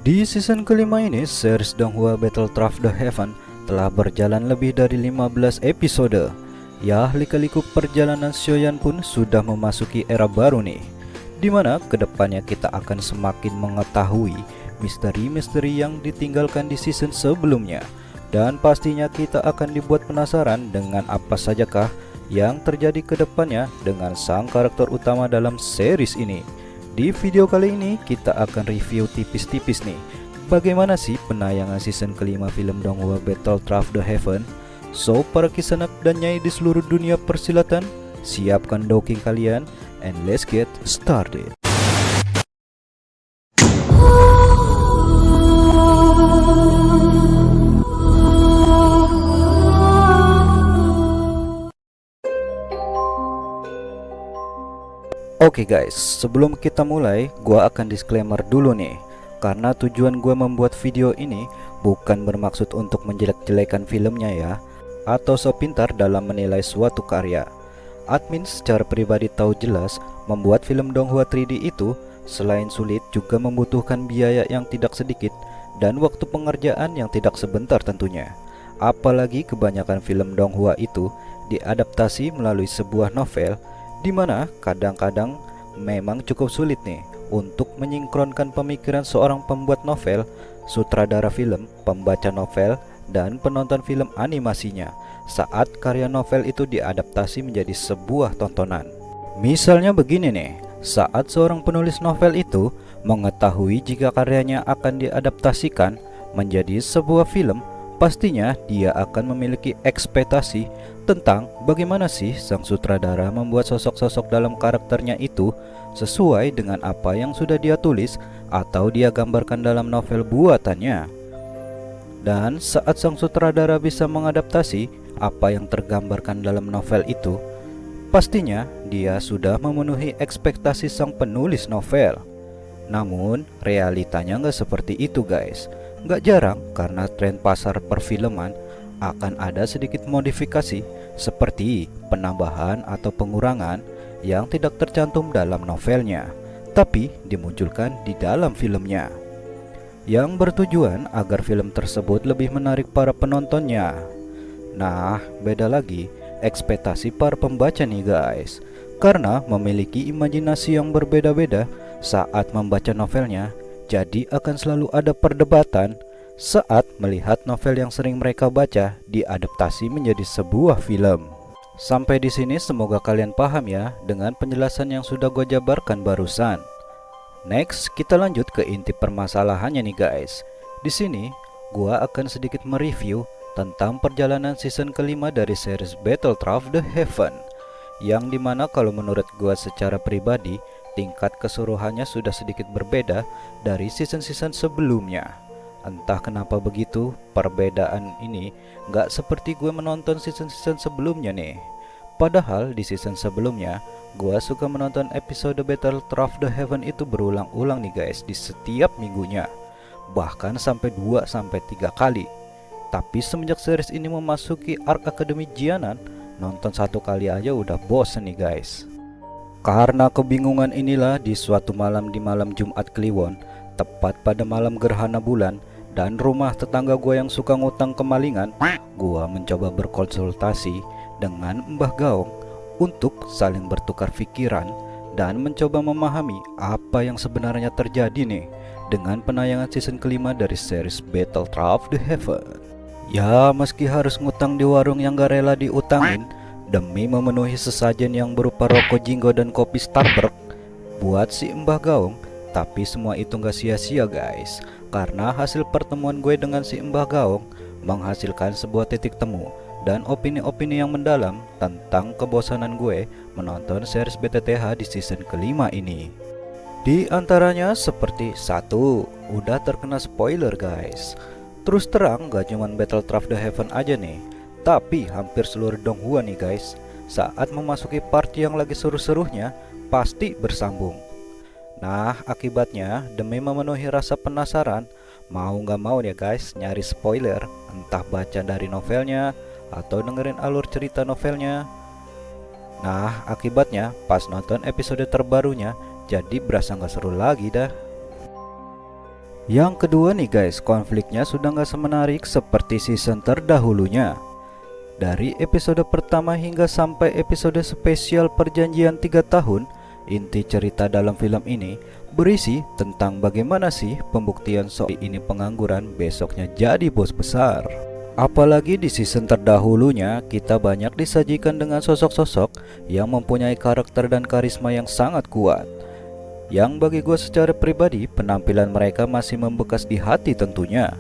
Di season kelima ini, series Donghua Battle Craft the Heaven telah berjalan lebih dari 15 episode. Ya, lika-liku perjalanan Shoyan pun sudah memasuki era baru nih, dimana kedepannya kita akan semakin mengetahui misteri-misteri yang ditinggalkan di season sebelumnya. Dan pastinya kita akan dibuat penasaran dengan apa sajakah yang terjadi kedepannya dengan sang karakter utama dalam series ini. Di video kali ini kita akan review tipis-tipis nih, bagaimana sih penayangan season kelima film Donghua Battle Craft the Heaven. So, para kisanak dan nyai di seluruh dunia persilatan, siapkan docking kalian and let's get started. Oke guys, sebelum kita mulai, gua akan disclaimer dulu nih. Karena tujuan gua membuat video ini bukan bermaksud untuk menjelek-jelekan filmnya ya, atau so pintar dalam menilai suatu karya. Admin secara pribadi tahu jelas, membuat film Donghua 3D itu selain sulit juga membutuhkan biaya yang tidak sedikit dan waktu pengerjaan yang tidak sebentar tentunya. Apalagi kebanyakan film Donghua itu diadaptasi melalui sebuah novel, dimana kadang-kadang memang cukup sulit nih untuk menyinkronkan pemikiran seorang pembuat novel, sutradara film, pembaca novel, dan penonton film animasinya saat karya novel itu diadaptasi menjadi sebuah tontonan. Misalnya begini nih, saat seorang penulis novel itu mengetahui jika karyanya akan diadaptasikan menjadi sebuah film, pastinya dia akan memiliki ekspektasi tentang bagaimana sih sang sutradara membuat sosok-sosok dalam karakternya itu sesuai dengan apa yang sudah dia tulis atau dia gambarkan dalam novel buatannya. Dan saat sang sutradara bisa mengadaptasi apa yang tergambarkan dalam novel itu, pastinya dia sudah memenuhi ekspektasi sang penulis novel. Namun realitanya nggak seperti itu guys. Nggak jarang karena tren pasar perfilman akan ada sedikit modifikasi seperti penambahan atau pengurangan yang tidak tercantum dalam novelnya, tapi dimunculkan di dalam filmnya, yang bertujuan agar film tersebut lebih menarik para penontonnya. Nah, beda lagi ekspektasi para pembaca nih guys, karena memiliki imajinasi yang berbeda-beda saat membaca novelnya. Jadi akan selalu ada perdebatan saat melihat novel yang sering mereka baca diadaptasi menjadi sebuah film. Sampai di sini semoga kalian paham ya dengan penjelasan yang sudah gue jabarkan barusan. Next, kita lanjut ke inti permasalahannya nih guys. Di sini gue akan sedikit mereview tentang perjalanan season kelima dari series Battle Craft the Heaven, yang dimana kalau menurut gue secara pribadi tingkat keseruannya sudah sedikit berbeda dari season-season sebelumnya. Entah kenapa begitu, perbedaan ini nggak seperti gue menonton season-season sebelumnya nih. Padahal di season sebelumnya, gue suka menonton episode Battle Craft the Heaven itu berulang-ulang nih guys di setiap minggunya, bahkan sampai 2-3 kali. Tapi semenjak series ini memasuki arc Akademi Jianan, nonton satu kali aja udah bosen nih guys. Karena kebingungan inilah di suatu malam di malam Jumat Kliwon, tepat pada malam gerhana bulan, dan rumah tetangga gue yang suka ngutang kemalingan, gue mencoba berkonsultasi dengan Mbah Gaong untuk saling bertukar pikiran dan mencoba memahami apa yang sebenarnya terjadi nih dengan penayangan season kelima dari series Battle Craft the Heaven. Ya, meski harus ngutang di warung yang gak rela diutangin demi memenuhi sesajen yang berupa rokok Jinggo dan kopi Starbucks buat si Mbah Gaong, tapi semua itu gak sia-sia guys, karena hasil pertemuan gue dengan si Mbah Gaong menghasilkan sebuah titik temu dan opini-opini yang mendalam tentang kebosanan gue menonton series BTTH di season kelima ini. Di antaranya seperti 1, udah terkena spoiler guys. Terus terang gak cuman Battle Craft the Heaven aja nih, tapi hampir seluruh Donghua nih guys, saat memasuki part yang lagi seru-serunya pasti bersambung. Nah, akibatnya demi memenuhi rasa penasaran, mau gak mau ya guys nyari spoiler, entah baca dari novelnya atau dengerin alur cerita novelnya. Nah, akibatnya pas nonton episode terbarunya jadi berasa gak seru lagi dah. Yang kedua nih guys, konfliknya sudah nggak semenarik seperti season terdahulunya. Dari episode pertama hingga sampai episode spesial perjanjian 3 tahun, inti cerita dalam film ini berisi tentang bagaimana sih pembuktian soal ini pengangguran besoknya jadi bos besar. Apalagi di season terdahulunya kita banyak disajikan dengan sosok-sosok yang mempunyai karakter dan karisma yang sangat kuat, yang bagi gue secara pribadi penampilan mereka masih membekas di hati tentunya.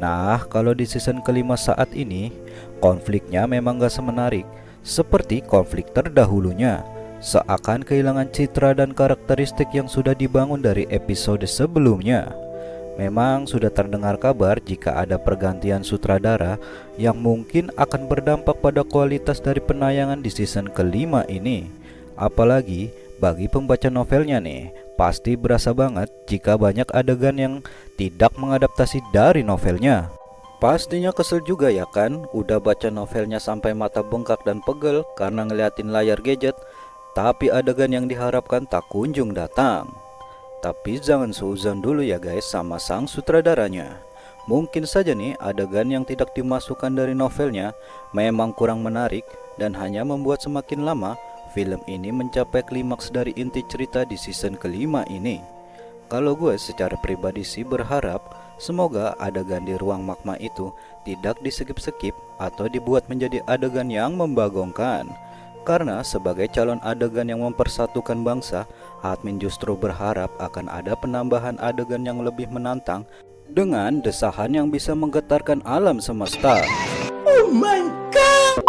Nah, kalau di season kelima saat ini, konfliknya memang gak semenarik seperti konflik terdahulunya. Seakan kehilangan citra dan karakteristik yang sudah dibangun dari episode sebelumnya. Memang sudah terdengar kabar jika ada pergantian sutradara yang mungkin akan berdampak pada kualitas dari penayangan di season kelima ini. Apalagi bagi pembaca novelnya nih, pasti berasa banget jika banyak adegan yang tidak mengadaptasi dari novelnya. Pastinya kesel juga ya kan, udah baca novelnya sampai mata bengkak dan pegel karena ngeliatin layar gadget, tapi adegan yang diharapkan tak kunjung datang. Tapi jangan suuzon dulu ya guys sama sang sutradaranya. Mungkin saja nih adegan yang tidak dimasukkan dari novelnya memang kurang menarik dan hanya membuat semakin lama film ini mencapai klimaks dari inti cerita di season kelima ini. Kalau gue secara pribadi sih berharap semoga adegan di ruang magma itu tidak diskip-skip atau dibuat menjadi adegan yang membagongkan. Karena sebagai calon adegan yang mempersatukan bangsa, admin justru berharap akan ada penambahan adegan yang lebih menantang dengan desahan yang bisa menggetarkan alam semesta. Oh my god!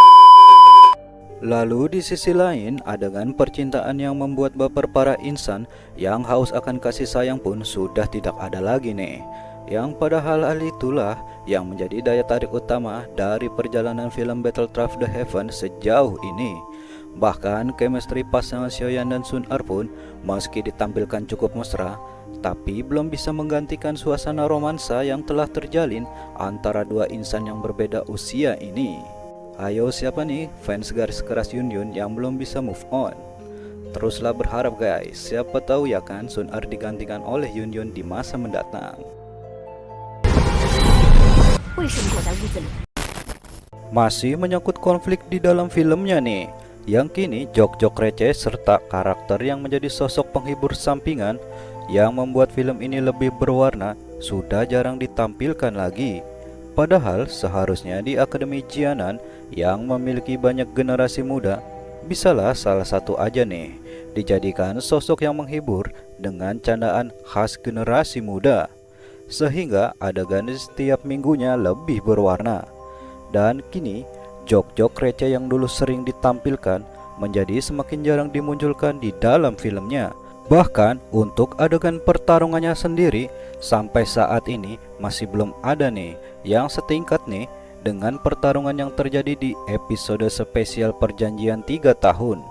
Lalu di sisi lain, adegan percintaan yang membuat baper para insan yang haus akan kasih sayang pun sudah tidak ada lagi nih. Yang padahal hal itulah yang menjadi daya tarik utama dari perjalanan film Battlefield the Heaven sejauh ini. Bahkan chemistry pasangan Xiaoyan dan Sun Er pun meski ditampilkan cukup mesra, tapi belum bisa menggantikan suasana romansa yang telah terjalin antara dua insan yang berbeda usia ini. Ayo siapa nih fans garis keras Yun Yun yang belum bisa move on? Teruslah berharap guys, siapa tahu ya kan Sun Er digantikan oleh Yun Yun di masa mendatang. Masih menyangkut konflik di dalam filmnya nih, yang kini jok-jok receh serta karakter yang menjadi sosok penghibur sampingan yang membuat film ini lebih berwarna sudah jarang ditampilkan lagi. Padahal seharusnya di Akademi Jianan yang memiliki banyak generasi muda, bisalah salah satu aja nih dijadikan sosok yang menghibur dengan candaan khas generasi muda, sehingga adegan di setiap minggunya lebih berwarna. Dan kini jok-jok receh yang dulu sering ditampilkan menjadi semakin jarang dimunculkan di dalam filmnya. Bahkan untuk adegan pertarungannya sendiri sampai saat ini masih belum ada nih yang setingkat nih dengan pertarungan yang terjadi di episode spesial perjanjian 3 tahun.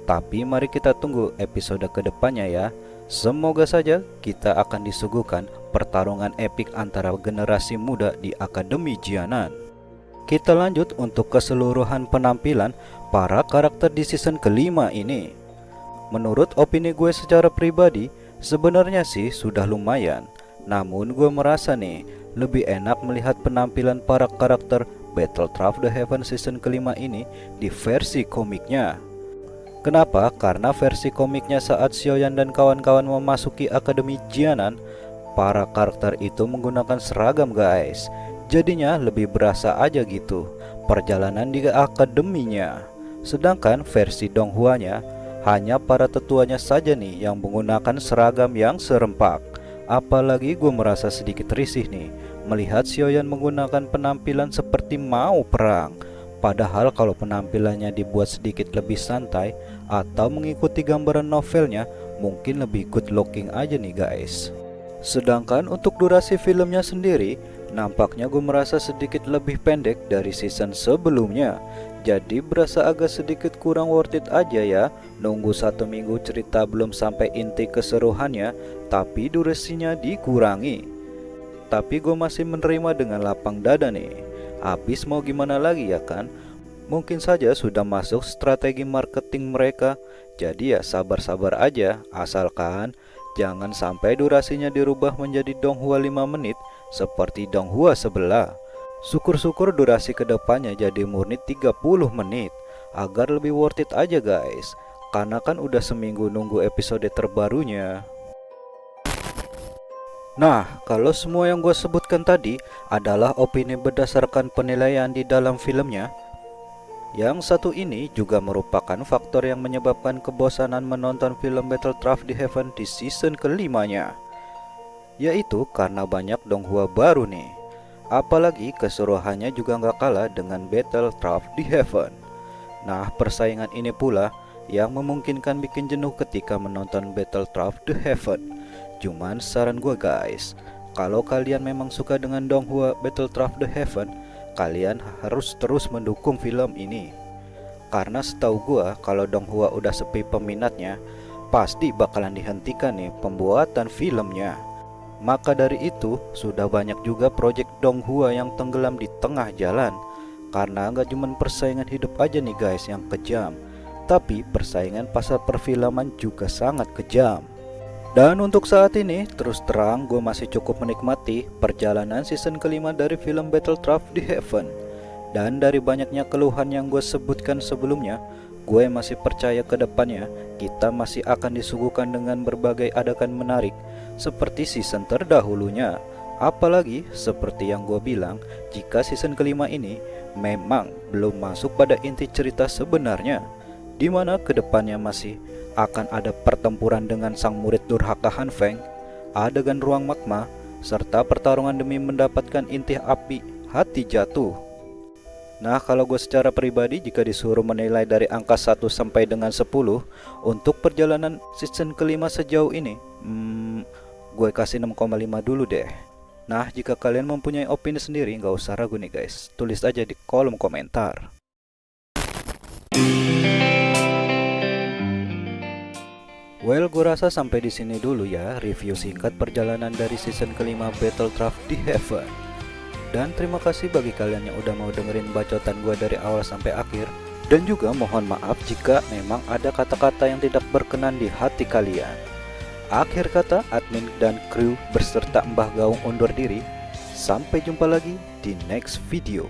Tapi mari kita tunggu episode kedepannya ya. Semoga saja kita akan disuguhkan pertarungan epik antara generasi muda di Akademi Jianan. Kita lanjut untuk keseluruhan penampilan para karakter di season kelima ini. Menurut opini gue secara pribadi, sebenarnya sih sudah lumayan. Namun gue merasa nih, lebih enak melihat penampilan para karakter Battlefield the Heaven season kelima ini di versi komiknya. Kenapa? Karena versi komiknya saat Xiaoyan dan kawan-kawan memasuki Akademi Jianan, para karakter itu menggunakan seragam guys. Jadinya lebih berasa aja gitu perjalanan di akademinya. Sedangkan versi Donghua-nya hanya para tetuanya saja nih yang menggunakan seragam yang serempak. Apalagi gue merasa sedikit risih nih melihat Xiaoyan menggunakan penampilan seperti mau perang. Padahal kalau penampilannya dibuat sedikit lebih santai atau mengikuti gambaran novelnya, mungkin lebih good looking aja nih guys. Sedangkan untuk durasi filmnya sendiri, nampaknya gue merasa sedikit lebih pendek dari season sebelumnya. Jadi berasa agak sedikit kurang worth it aja ya, nunggu 1 minggu cerita belum sampai inti keseruannya, tapi durasinya dikurangi. Tapi gue masih menerima dengan lapang dada nih. Habis mau gimana lagi ya kan? Mungkin saja sudah masuk strategi marketing mereka. Jadi ya sabar-sabar aja, asalkan jangan sampai durasinya dirubah menjadi Donghua 5 menit seperti Donghua sebelah. Syukur-syukur durasi kedepannya jadi murni 30 menit agar lebih worth it aja guys. Karena kan udah seminggu nunggu episode terbarunya. Nah, kalau semua yang gue sebutkan tadi adalah opini berdasarkan penilaian di dalam filmnya, yang satu ini juga merupakan faktor yang menyebabkan kebosanan menonton film Battlefield di Heaven di season kelimanya, yaitu karena banyak Donghua baru nih. Apalagi keseruannya juga nggak kalah dengan Battlefield di Heaven. Nah, persaingan ini pula yang memungkinkan bikin jenuh ketika menonton Battlefield di Heaven. Cuman saran gue guys, kalau kalian memang suka dengan Donghua Battlefield the Heaven, kalian harus terus mendukung film ini. Karena setahu gue, kalau Donghua udah sepi peminatnya, pasti bakalan dihentikan nih pembuatan filmnya. Maka dari itu, sudah banyak juga proyek Donghua yang tenggelam di tengah jalan. Karena gak cuma persaingan hidup aja nih guys yang kejam, tapi persaingan pasar perfilman juga sangat kejam. Dan untuk saat ini, terus terang gue masih cukup menikmati perjalanan season kelima dari film Battlefield di Heaven. Dan dari banyaknya keluhan yang gue sebutkan sebelumnya, gue masih percaya ke depannya kita masih akan disuguhkan dengan berbagai adegan menarik seperti season terdahulunya. Apalagi seperti yang gue bilang, jika season kelima ini memang belum masuk pada inti cerita sebenarnya, dimana kedepannya masih akan ada pertempuran dengan sang murid durhaka Han Feng, adegan ruang magma, serta pertarungan demi mendapatkan inti api hati jatuh. Nah, kalau gue secara pribadi jika disuruh menilai dari angka 1 sampai dengan 10 untuk perjalanan season kelima sejauh ini, gue kasih 6,5 dulu deh. Nah, jika kalian mempunyai opini sendiri, gak usah ragu nih guys, tulis aja di kolom komentar. Well, gue rasa sampai di sini dulu ya review singkat perjalanan dari season kelima Battlefield di Heaven. Dan terima kasih bagi kalian yang udah mau dengerin bacotan gue dari awal sampai akhir. Dan juga mohon maaf jika memang ada kata-kata yang tidak berkenan di hati kalian. Akhir kata, admin dan kru berserta Mbah Gaung undur diri. Sampai jumpa lagi di next video.